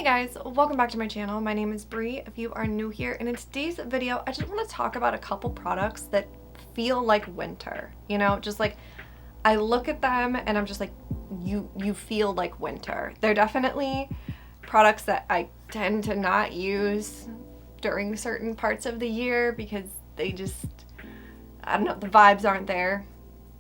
guys, welcome back to my channel. My name is Bree if you are new here, and in today's video I just want to talk about a couple products that feel like winter. You know, just like I look at them and I'm just like, you feel like winter. They're definitely products that I tend to not use during certain parts of the year because they just, I don't know, the vibes aren't there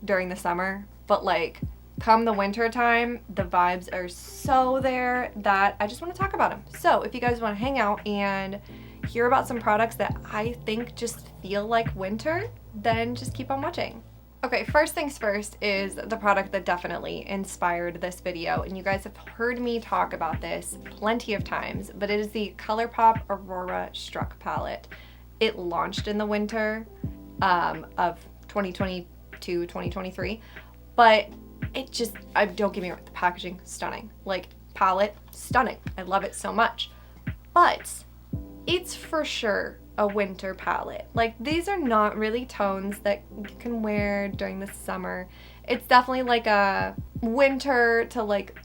during the summer, but like come the winter time, the vibes are so there that I just want to talk about them. So if you guys want to hang out and hear about some products that I think just feel like winter, then just keep on watching. Okay, first things first is the product that definitely inspired this video, and you guys have heard me talk about this plenty of times, but it is the Colourpop Aurora Struck palette. It launched in the winter of 2022, 2023, but it just, don't get me wrong, the packaging, stunning. Like, palette, stunning. I love it so much. But it's for sure a winter palette. Like, these are not really tones that you can wear during the summer. It's definitely like a winter to like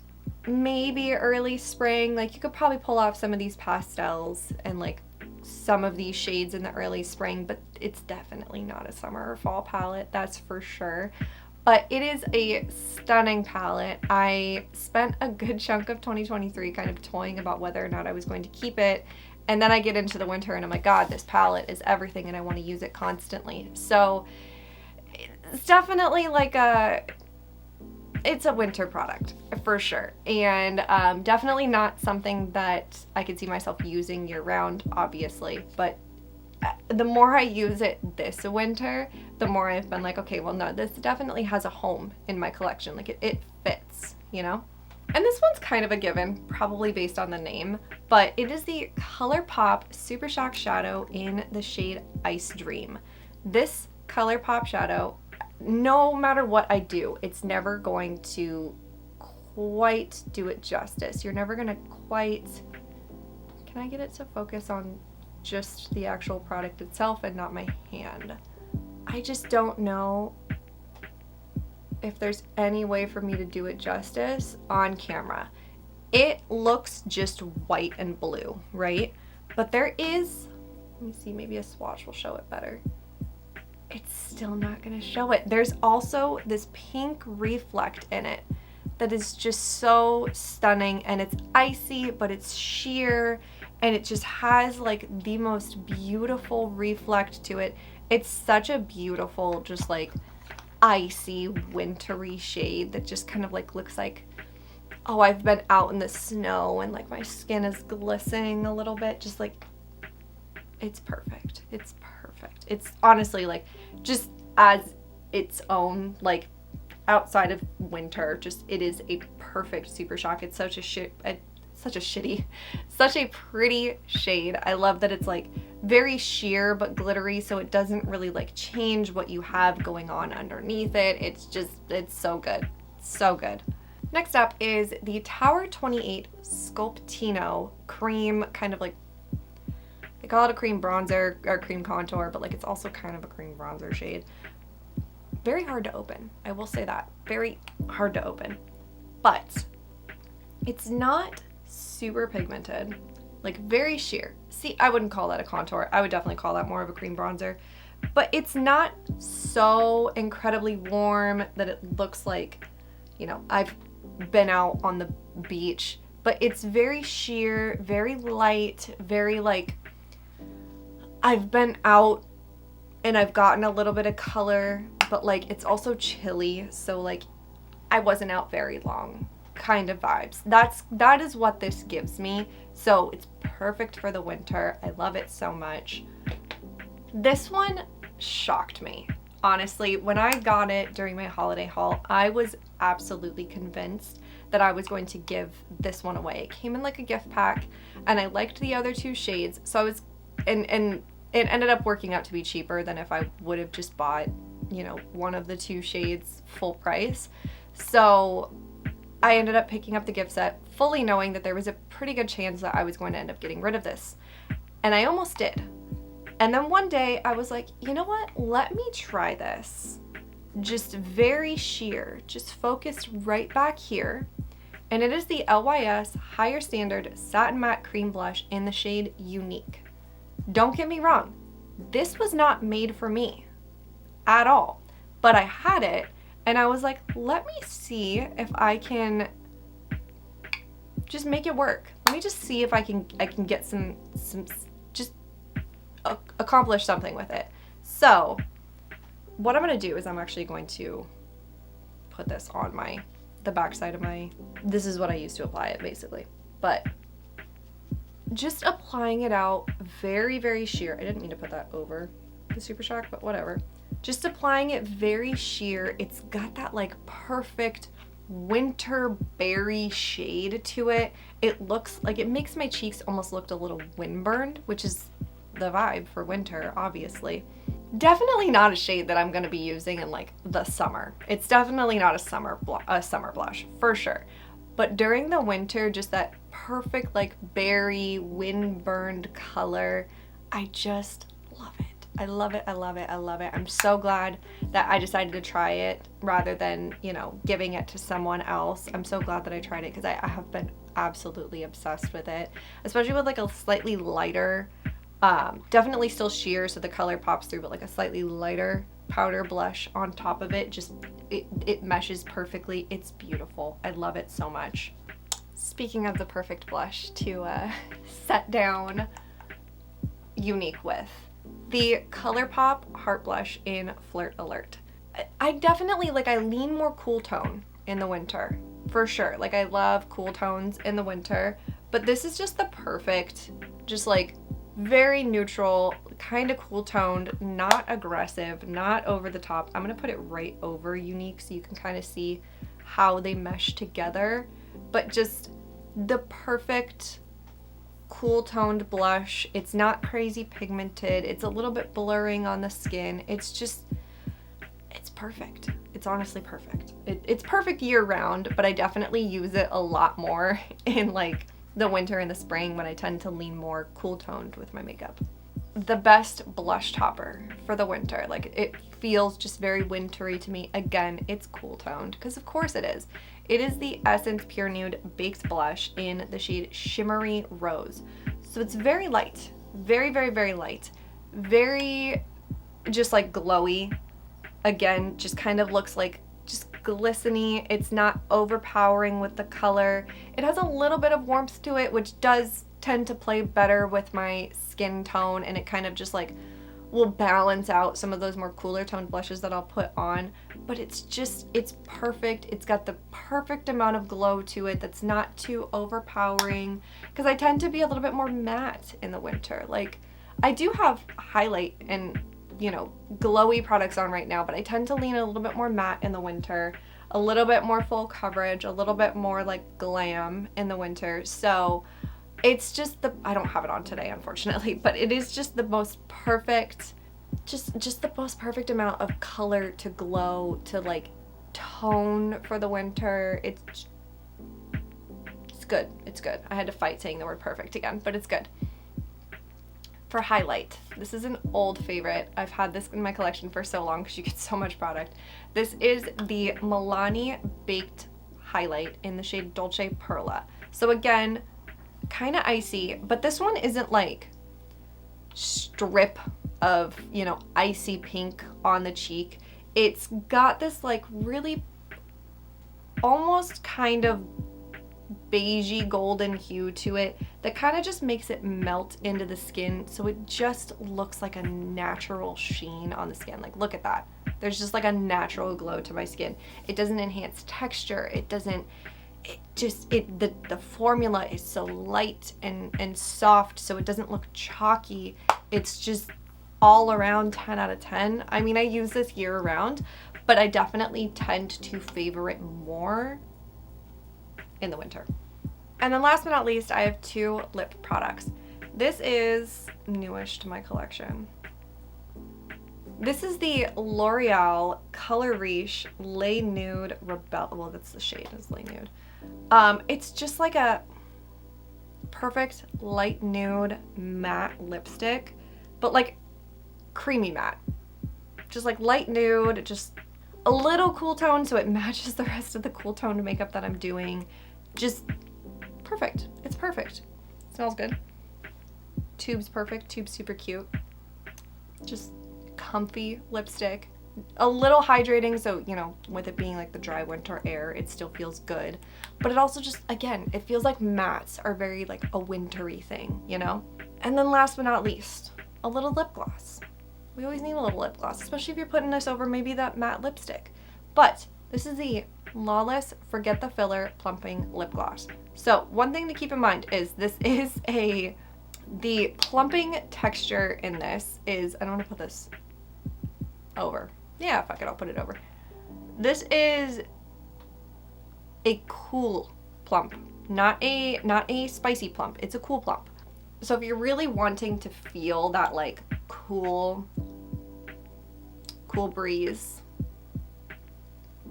maybe early spring. Like, you could probably pull off some of these pastels and like some of these shades in the early spring, but it's definitely not a summer or fall palette, that's for sure. But it is a stunning palette. I spent a good chunk of 2023 kind of toying about whether or not I was going to keep it. And then I get into the winter and I'm like, God, this palette is everything and I want to use it constantly. So it's definitely like it's a winter product for sure. And definitely not something that I could see myself using year round, obviously. But the more I use it this winter, the more I've been like, okay, well, no, this definitely has a home in my collection. Like, it fits, you know? And this one's kind of a given, probably based on the name, but it is the Colourpop Super Shock Shadow in the shade Ice Dream. This Colourpop shadow, no matter what I do, it's never going to quite do it justice. You're never gonna quite, can I get it to focus on just the actual product itself and not my hand? I just don't know if there's any way for me to do it justice on camera. It looks just white and blue, right? But there is, let me see, maybe a swatch will show it better. It's still not gonna show it. There's also this pink reflect in it that is just so stunning, and it's icy, but it's sheer, and it just has like the most beautiful reflect to it. It's such a beautiful, just like icy, wintry shade that just kind of like looks like, oh, I've been out in the snow and like my skin is glistening a little bit. Just like, it's perfect. It's perfect. It's honestly like just as its own, like outside of winter, just it is a perfect Super Shock. It's such a pretty shade. I love that it's like very sheer but glittery, so it doesn't really like change what you have going on underneath it. It's so good. So good. Next up is the Tower 28 Sculptino cream, kind of like, they call it a cream bronzer or cream contour, but like it's also kind of a cream bronzer shade. Very hard to open. I will say that. Very hard to open. But it's not super pigmented, like very sheer. See, I wouldn't call that a contour. I would definitely call that more of a cream bronzer. But it's not so incredibly warm that it looks like, you know, I've been out on the beach. But it's very sheer, very light, very like, I've been out and I've gotten a little bit of color, but like it's also chilly, so like I wasn't out very long kind of vibes. That is what this gives me. So it's perfect for the winter. I love it so much. This one shocked me. Honestly, when I got it during my holiday haul, I was absolutely convinced that I was going to give this one away. It came in like a gift pack and I liked the other two shades. So I was, and it ended up working out to be cheaper than if I would have just bought, you know, one of the two shades full price. So I ended up picking up the gift set fully knowing that there was a pretty good chance that I was going to end up getting rid of this. And I almost did. And then one day I was like, you know what? Let me try this. Just very sheer, just focused right back here. and it is the LYS Higher Standard Satin Matte Cream Blush in the shade Unique. Don't get me wrong, this was not made for me at all, but I had it and I was like, let me see if I can just make it work. Let me just see if I can get some just accomplish something with it. So what I'm gonna do is I'm actually going to put this on the back side of this is what I use to apply it basically. But just applying it out very, very sheer. I didn't mean to put that over the Super Shock, but whatever. Just applying it very sheer. It's got that like perfect winter berry shade to it. It looks like, it makes my cheeks almost look a little windburned, which is the vibe for winter, obviously. Definitely not a shade that I'm going to be using in like the summer. It's definitely not a summer blush for sure. But during the winter, just that perfect like berry windburned color, I just love it. I love it, I love it, I love it. I'm so glad that I decided to try it rather than, you know, giving it to someone else. I'm so glad that I tried it because I have been absolutely obsessed with it, especially with like a slightly lighter, definitely still sheer so the color pops through, but like a slightly lighter powder blush on top of it. Just, it meshes perfectly. It's beautiful. I love it so much. Speaking of the perfect blush to set down Unique with, the Colourpop Heart Blush in Flirt Alert. I definitely, like, I lean more cool tone in the winter, for sure. Like, I love cool tones in the winter, but this is just the perfect, just like very neutral, kind of cool toned, not aggressive, not over the top. I'm gonna put it right over Unique so you can kind of see how they mesh together, but just the perfect cool toned blush. It's not crazy pigmented. It's a little bit blurring on the skin. It's just, it's perfect. It's honestly perfect. It's perfect year round, but I definitely use it a lot more in like the winter and the spring when I tend to lean more cool toned with my makeup. The best blush topper for the winter. Like, it feels just very wintry to me. Again, it's cool toned because of course it is. It is the Essence Pure Nude Baked Blush in the shade Shimmery Rose. So it's very light, very, very, very light, very just like glowy. Again, just kind of looks like just glistening. It's not overpowering with the color. It has a little bit of warmth to it, which does tend to play better with my skin tone, and it kind of just like will balance out some of those more cooler toned blushes that I'll put on. But it's just, it's perfect. It's got the perfect amount of glow to it that's not too overpowering, because I tend to be a little bit more matte in the winter. Like, I do have highlight and, you know, glowy products on right now, but I tend to lean a little bit more matte in the winter, a little bit more full coverage, a little bit more like glam in the winter. So it's just I don't have it on today, unfortunately, but it is just the most perfect, just the most perfect amount of color to glow, to like tone for the winter. It's good. It's good. I had to fight saying the word perfect again, but it's good. For highlight, this is an old favorite. I've had this in my collection for so long because you get so much product. This is the Milani Baked Highlight in the shade Dolce Perla. So again, kind of icy, but this one isn't like strip of, you know, icy pink on the cheek. It's got this like really almost kind of beigey golden hue to it that kind of just makes it melt into the skin, so it just looks like a natural sheen on the skin. Like, look at that. There's just like a natural glow to my skin. It doesn't enhance texture. It doesn't, the formula is so light and soft, so it doesn't look chalky. It's just all around 10 out of 10. I mean, I use this year round, but I definitely tend to favor it more in the winter. And then last but not least, I have two lip products. This is newish to my collection. This is the L'Oreal Color Riche Les Nude Rebel. Well, that's the shade, is Les Nude. It's just like a perfect light nude matte lipstick, but like creamy matte. Just like light nude, just a little cool tone so it matches the rest of the cool toned makeup that I'm doing. Just perfect. It's perfect. Smells good. Tube's perfect. Tube's super cute. Just comfy lipstick. A little hydrating, so, you know, with it being like the dry winter air, it still feels good. But it also just, again, it feels like mattes are very like a wintry thing, you know? And then last but not least, a little lip gloss. We always need a little lip gloss, especially if you're putting this over maybe that matte lipstick. But this is the Flawless Forget the Filler Plumping Lip Gloss. So one thing to keep in mind is this is the plumping texture in this is, I don't want to put this over. Yeah, fuck it, I'll put it over. This is a cool plump, not a spicy plump. It's a cool plump. So if you're really wanting to feel that like cool breeze,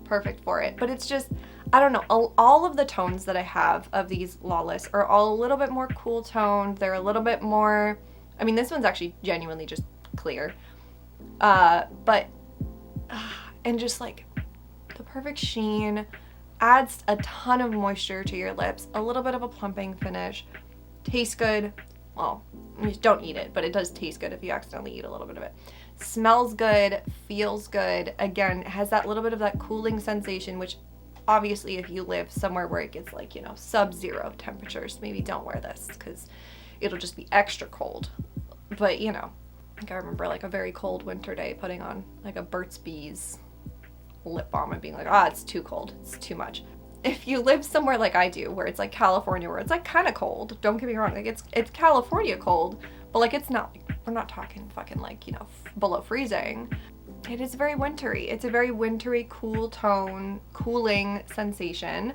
perfect for it. But it's just, I don't know, all of the tones that I have of these Flawless are all a little bit more cool toned. They're a little bit more, I mean, this one's actually genuinely just clear. And just like the perfect sheen, adds a ton of moisture to your lips, a little bit of a plumping finish, tastes good. Well, you just don't eat it, but it does taste good if you accidentally eat a little bit of it. Smells good, feels good. Again, it has that little bit of that cooling sensation, which obviously if you live somewhere where it gets like, you know, sub-zero temperatures, maybe don't wear this because it'll just be extra cold. But, you know, I think I remember like a very cold winter day putting on like a Burt's Bees lip balm and being like, ah, it's too cold, it's too much. If you live somewhere like I do, where it's like California, where it's like kind of cold, don't get me wrong, like it's California cold, but like it's not, we're not talking fucking like, you know, below freezing. It is very wintry. It's a very wintry, cool tone, cooling sensation.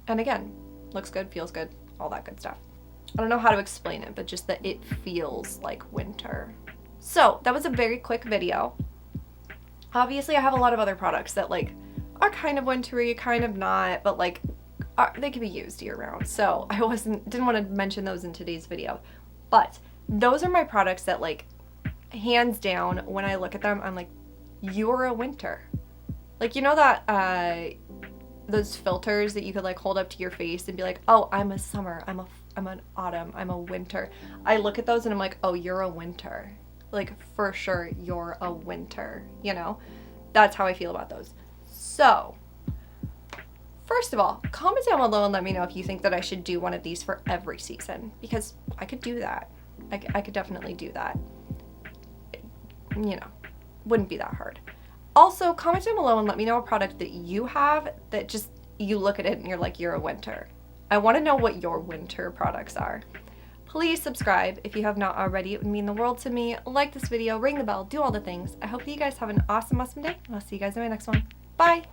And again, looks good, feels good, all that good stuff. I don't know how to explain it, but just that it feels like winter. So that was a very quick video. Obviously I have a lot of other products that like are kind of wintry, kind of not, but like they can be used year round. So I didn't want to mention those in today's video, but those are my products that like hands down when I look at them, I'm like, you're a winter. Like, you know that those filters that you could like hold up to your face and be like, oh, I'm a summer, I'm an autumn, I'm a winter. I look at those and I'm like, oh, you're a winter. Like for sure you're a winter, you know? That's how I feel about those. So, first of all, comment down below and let me know if you think that I should do one of these for every season, because I could do that. I could definitely do that. You know, wouldn't be that hard. Also, comment down below and let me know a product that you have that just, you look at it and you're like, you're a winter. I want to know what your winter products are. Please subscribe if you have not already. It would mean the world to me. Like this video, ring the bell, do all the things. I hope that you guys have an awesome day. I'll see you guys in my next one. Bye!